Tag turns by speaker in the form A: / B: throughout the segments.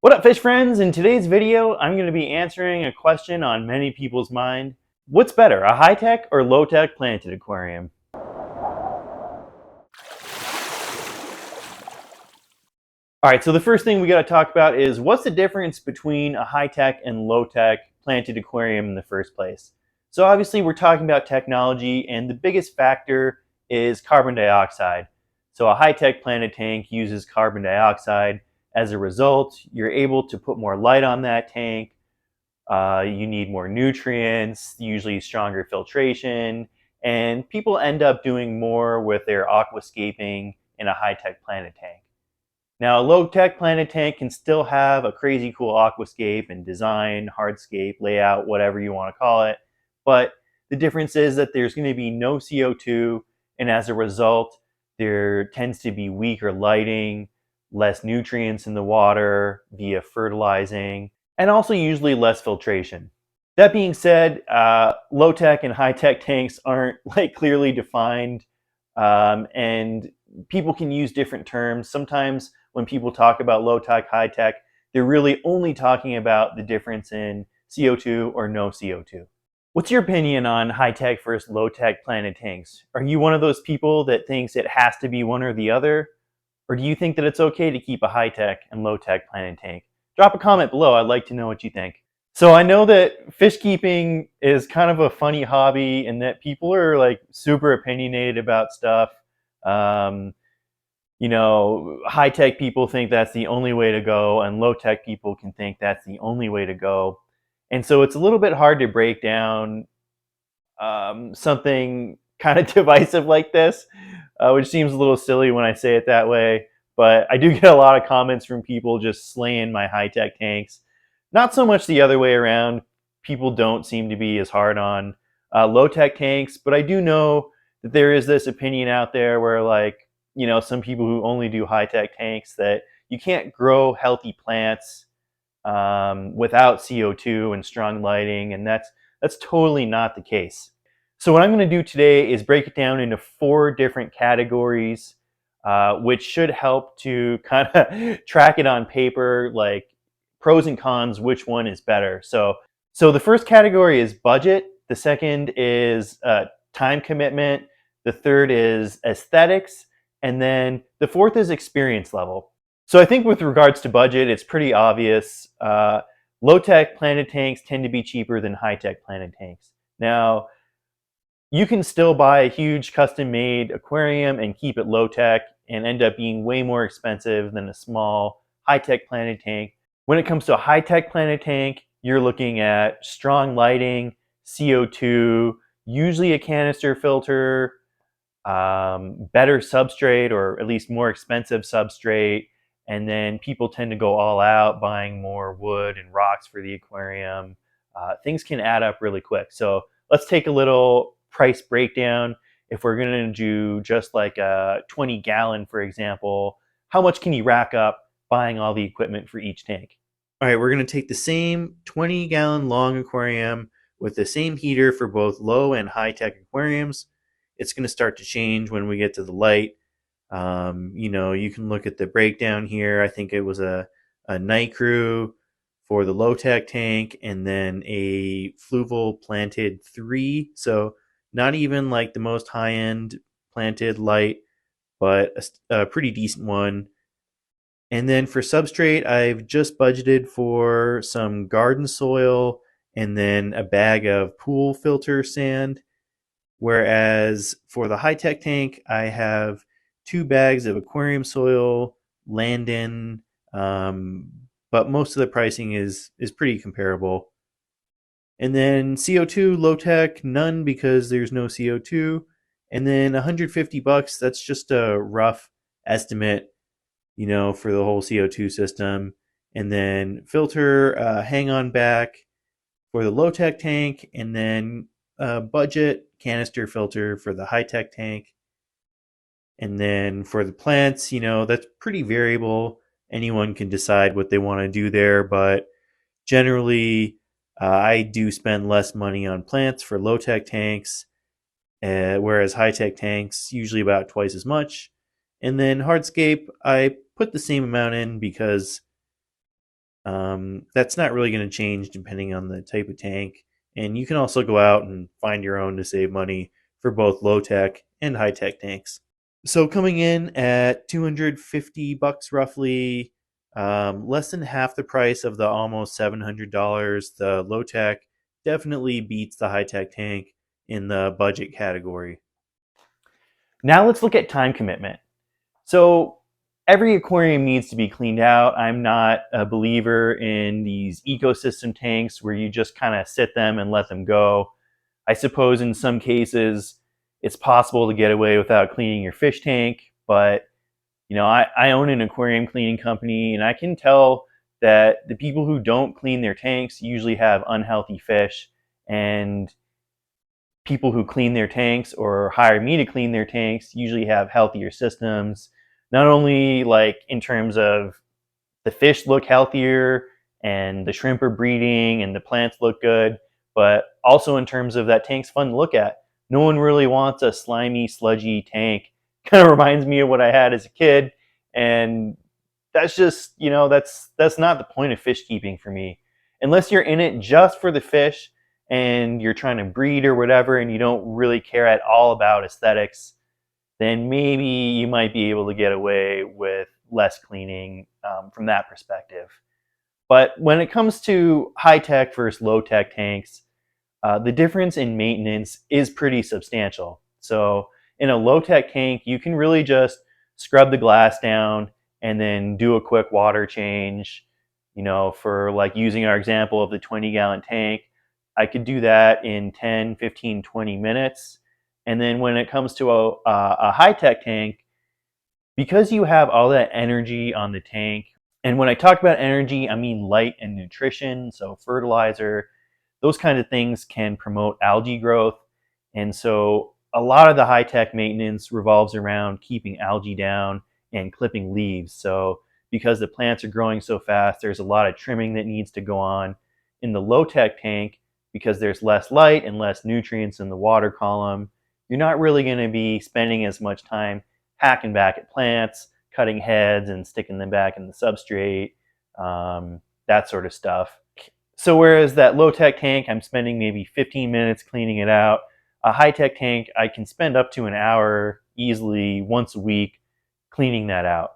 A: What up, fish friends? In today's video, I'm going to be answering a question on many people's mind. What's better, a high-tech or low-tech planted aquarium? All right, so the first thing we got to talk about is what's the difference between a high-tech and low-tech planted aquarium in the first place? So obviously we're talking about technology, and the biggest factor is carbon dioxide. So a high-tech planted tank uses carbon dioxide. As a result, you're able to put more light on that tank. You need more nutrients, usually stronger filtration, and people end up doing more with their aquascaping in a high-tech planted tank. Now, a low-tech planted tank can still have a crazy cool aquascape and design, hardscape, layout, whatever you want to call it, but the difference is that there's going to be no CO2, and as a result, there tends to be weaker lighting, less nutrients in the water via fertilizing, and also usually less filtration. That being said, low-tech and high-tech tanks aren't like clearly defined, and people can use different terms. Sometimes when people talk about low-tech, high-tech, they're really only talking about the difference in CO2 or no CO2. What's your opinion on high-tech versus low-tech planted tanks? Are you one of those people that thinks it has to be one or the other? Or do you think that it's okay to keep a high-tech and low-tech planted tank? Drop a comment below. I'd like to know what you think. So I know that fish keeping is kind of a funny hobby and that people are like super opinionated about stuff. Um, high-tech people think that's the only way to go, and low-tech people can think that's the only way to go. And so it's a little bit hard to break down something kind of divisive like this, which seems a little silly when I say it that way. But I do get a lot of comments from people just slaying my high-tech tanks. Not so much the other way around. People don't seem to be as hard on low-tech tanks, but I do know that there is this opinion out there where, like, some people who only do high-tech tanks, that you can't grow healthy plants without CO2 and strong lighting, and that's totally not the case. So what I'm going to do today is break it down into 4 different categories, which should help to kind of track it on paper, like pros and cons, which one is better. So the first category is budget. The second is time commitment. The third is aesthetics. And then the fourth is experience level. So I think with regards to budget, it's pretty obvious. Low-tech planted tanks tend to be cheaper than high-tech planted tanks. Now, you can still buy a huge custom-made aquarium and keep it low-tech and end up being way more expensive than a small high-tech planted tank. When it comes to a high-tech planted tank, you're looking at strong lighting, CO2, usually a canister filter, better substrate, or at least more expensive substrate, and then people tend to go all out buying more wood and rocks for the aquarium. Things can add up really quick. So let's take a little price breakdown. If we're going to do just like a 20-gallon, for example, how much can you rack up buying all the equipment for each tank? All right, we're going to take the same 20-gallon long aquarium with the same heater for both low and high-tech aquariums. It's going to start to change when we get to the light. You can look at the breakdown here. I think it was a night crew for the low-tech tank, and then a fluval planted 3. So not even like the most high-end planted light, but a pretty decent one. And then for substrate, I've just budgeted for some garden soil and then a bag of pool filter sand. Whereas for the high-tech tank, I have 2 bags of aquarium soil, Landon, but most of the pricing is pretty comparable. And then CO2, low-tech, none because there's no CO2. And then $150, that's just a rough estimate, for the whole CO2 system. And then filter, hang on back for the low-tech tank, and then budget canister filter for the high-tech tank. And then for the plants, that's pretty variable. Anyone can decide what they want to do there, but generally, I do spend less money on plants for low-tech tanks, whereas high-tech tanks usually about twice as much. And then hardscape, I put the same amount in because That's not really going to change depending on the type of tank. And you can also go out and find your own to save money for both low tech and high tech tanks. So coming in at 250 bucks roughly, less than half the price of the almost $700, the low tech definitely beats the high tech tank in the budget category. Now let's look at time commitment. So every aquarium needs to be cleaned out. I'm not a believer in these ecosystem tanks where you just kind of sit them and let them go. I suppose in some cases it's possible to get away without cleaning your fish tank, but I own an aquarium cleaning company and I can tell that the people who don't clean their tanks usually have unhealthy fish, and people who clean their tanks or hire me to clean their tanks usually have healthier systems, not only like in terms of the fish look healthier and the shrimp are breeding and the plants look good, but also in terms of that tank's fun to look at. No one really wants a slimy, sludgy tank. Kind of reminds me of what I had as a kid, and that's just, that's not the point of fish keeping for me. Unless you're in it just for the fish and you're trying to breed or whatever and you don't really care at all about aesthetics, then maybe you might be able to get away with less cleaning from that perspective. But when it comes to high tech versus low tech tanks, the difference in maintenance is pretty substantial. So in a low tech tank, you can really just scrub the glass down and then do a quick water change. For like using our example of the 20-gallon tank, I could do that in 10, 15, 20 minutes. And then when it comes to a high tech tank, because you have all that energy on the tank, and when I talk about energy, I mean light and nutrition, so fertilizer, those kind of things can promote algae growth. And so a lot of the high tech maintenance revolves around keeping algae down and clipping leaves. So because the plants are growing so fast, there's a lot of trimming that needs to go on. In the low tech tank, because there's less light and less nutrients in the water column, you're not really going to be spending as much time hacking back at plants, cutting heads and sticking them back in the substrate, that sort of stuff. So whereas that low-tech tank, I'm spending maybe 15 minutes cleaning it out, a high-tech tank, I can spend up to an hour easily once a week cleaning that out.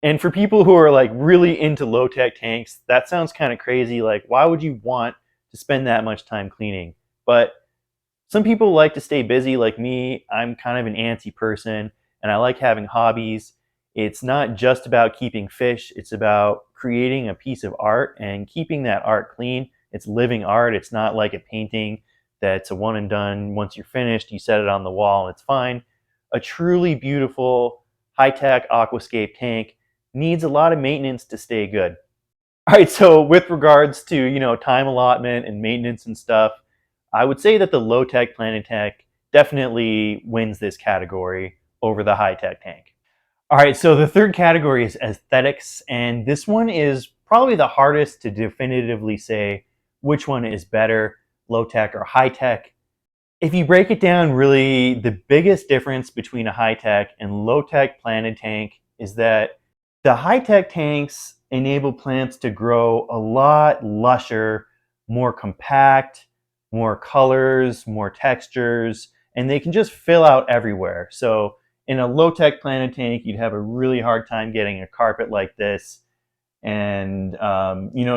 A: And for people who are like really into low-tech tanks, that sounds kind of crazy. Like, why would you want to spend that much time cleaning? But some people like to stay busy like me. I'm kind of an antsy person and I like having hobbies. It's not just about keeping fish, it's about creating a piece of art and keeping that art clean. It's living art. It's not like a painting that's a one and done. Once you're finished, you set it on the wall and it's fine. A truly beautiful high-tech aquascape tank needs a lot of maintenance to stay good. All right, so with regards to, time allotment and maintenance and stuff, I would say that the low-tech Planet Tech definitely wins this category over the high-tech tank. All right, so the third category is aesthetics, and this one is probably the hardest to definitively say which one is better, low-tech or high-tech. If you break it down, really, the biggest difference between a high-tech and low-tech planted tank is that the high-tech tanks enable plants to grow a lot lusher, more compact, more colors, more textures, and they can just fill out everywhere. So in a low-tech planted tank, you'd have a really hard time getting a carpet like this, and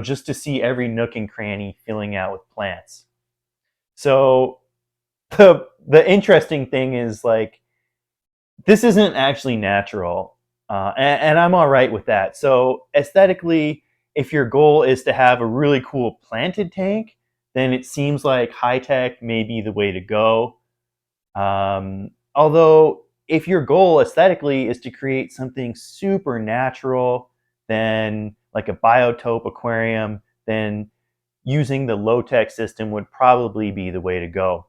A: just to see every nook and cranny filling out with plants. So the interesting thing is, like, this isn't actually natural, and I'm all right with that. So aesthetically, if your goal is to have a really cool planted tank, then it seems like high tech may be the way to go. Although, if your goal aesthetically is to create something super natural, then like a biotope aquarium, then using the low tech system would probably be the way to go.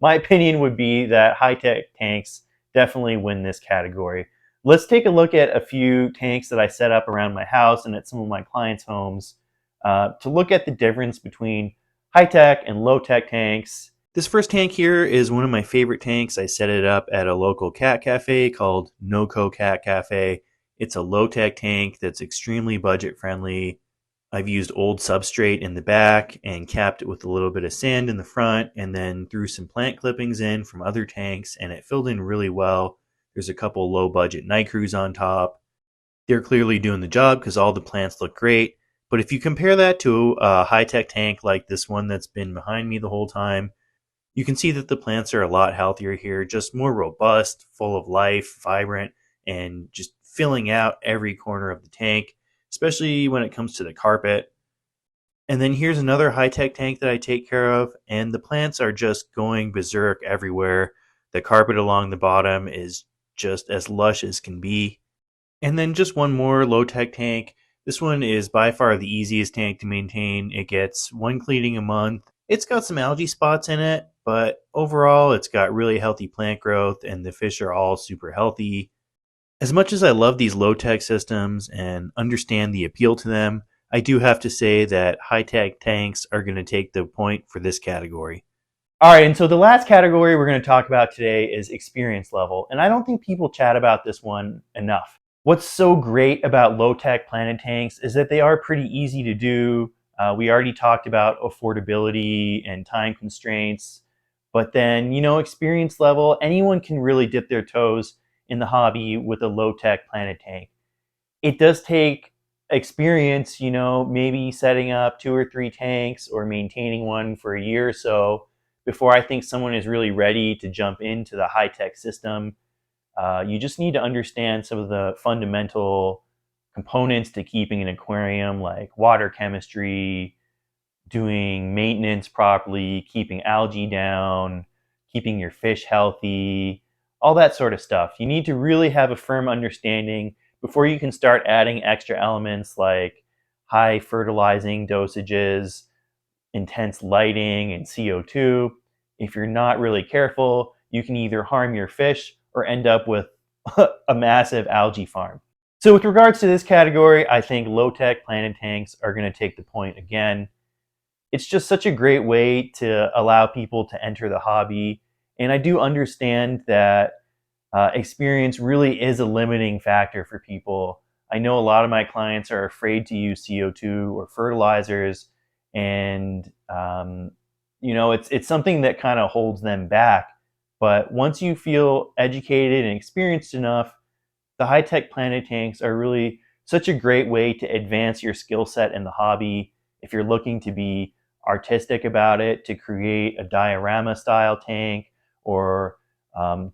A: My opinion would be that high tech tanks definitely win this category. Let's take a look at a few tanks that I set up around my house and at some of my clients' homes to look at the difference between high tech and low tech tanks. This first tank here is one of my favorite tanks. I set it up at a local cat cafe called NoCo Cat Cafe. It's a low tech tank that's extremely budget friendly. I've used old substrate in the back and capped it with a little bit of sand in the front, and then threw some plant clippings in from other tanks, and it filled in really well. There's a couple low budget night crews on top. They're clearly doing the job because all the plants look great. But if you compare that to a high-tech tank like this one that's been behind me the whole time, you can see that the plants are a lot healthier here, just more robust, full of life, vibrant, and just filling out every corner of the tank, especially when it comes to the carpet. And then here's another high-tech tank that I take care of, and the plants are just going berserk everywhere. The carpet along the bottom is just as lush as can be. And then just one more low-tech tank. This one is by far the easiest tank to maintain. It gets one cleaning a month. It's got some algae spots in it, but overall it's got really healthy plant growth and the fish are all super healthy. As much as I love these low-tech systems and understand the appeal to them, I do have to say that high-tech tanks are going to take the point for this category. All right, and so the last category we're going to talk about today is experience level, and I don't think people chat about this one enough. What's so great about low-tech planted tanks is that they are pretty easy to do. We already talked about affordability and time constraints, but then, experience level, anyone can really dip their toes in the hobby with a low-tech planted tank. It does take experience, maybe setting up 2 or 3 tanks or maintaining one for a year or so before I think someone is really ready to jump into the high-tech system. You just need to understand some of the fundamental components to keeping an aquarium, like water chemistry, doing maintenance properly, keeping algae down, keeping your fish healthy, all that sort of stuff. You need to really have a firm understanding before you can start adding extra elements like high fertilizing dosages, intense lighting, and CO2. If you're not really careful, you can either harm your fish or end up with a massive algae farm. So with regards to this category, I think low-tech planted tanks are going to take the point again. It's just such a great way to allow people to enter the hobby. And I do understand that experience really is a limiting factor for people. I know a lot of my clients are afraid to use CO2 or fertilizers, and it's something that kind of holds them back. But once you feel educated and experienced enough, the high-tech planted tanks are really such a great way to advance your skill set in the hobby. If you're looking to be artistic about it, to create a diorama style tank, or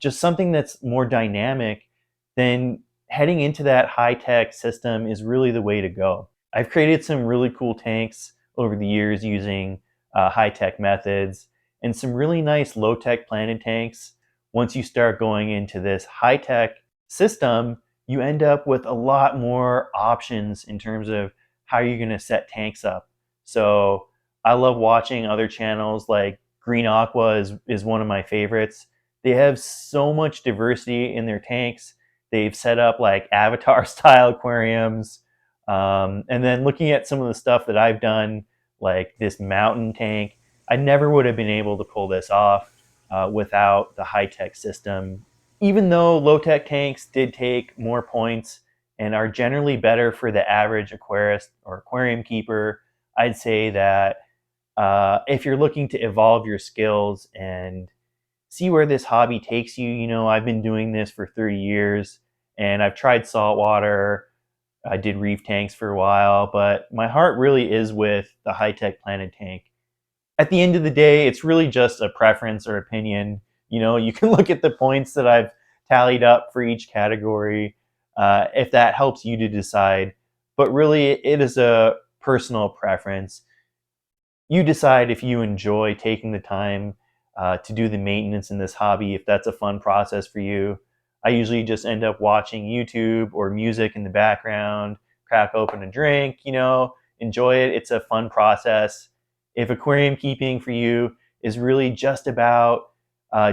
A: just something that's more dynamic, then heading into that high-tech system is really the way to go. I've created some really cool tanks over the years using high-tech methods, and some really nice low-tech planted tanks. Once you start going into this high-tech system, you end up with a lot more options in terms of how you're going to set tanks up. So I love watching other channels, like Green Aqua is one of my favorites. They have so much diversity in their tanks. They've set up like avatar style aquariums. And then looking at some of the stuff that I've done, like this mountain tank, I never would have been able to pull this off without the high-tech system. Even though low-tech tanks did take more points and are generally better for the average aquarist or aquarium keeper, I'd say that if you're looking to evolve your skills and see where this hobby takes you, I've been doing this for 30 years and I've tried saltwater. I did reef tanks for a while, but my heart really is with the high-tech planted tank. At the end of the day, it's really just a preference or opinion. You can look at the points that I've tallied up for each category if that helps you to decide. But really, it is a personal preference. You decide if you enjoy taking the time to do the maintenance in this hobby, if that's a fun process for you. I usually just end up watching YouTube or music in the background, crack open a drink, enjoy it. It's a fun process. If aquarium keeping for you is really just about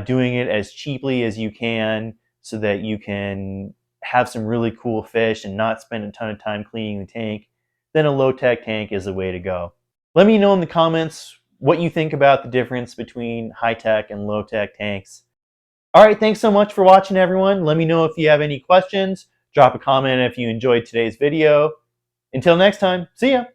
A: doing it as cheaply as you can so that you can have some really cool fish and not spend a ton of time cleaning the tank, then a low-tech tank is the way to go. Let me know in the comments what you think about the difference between high-tech and low-tech tanks. All right, thanks so much for watching, everyone. Let me know if you have any questions. Drop a comment if you enjoyed today's video. Until next time, see ya.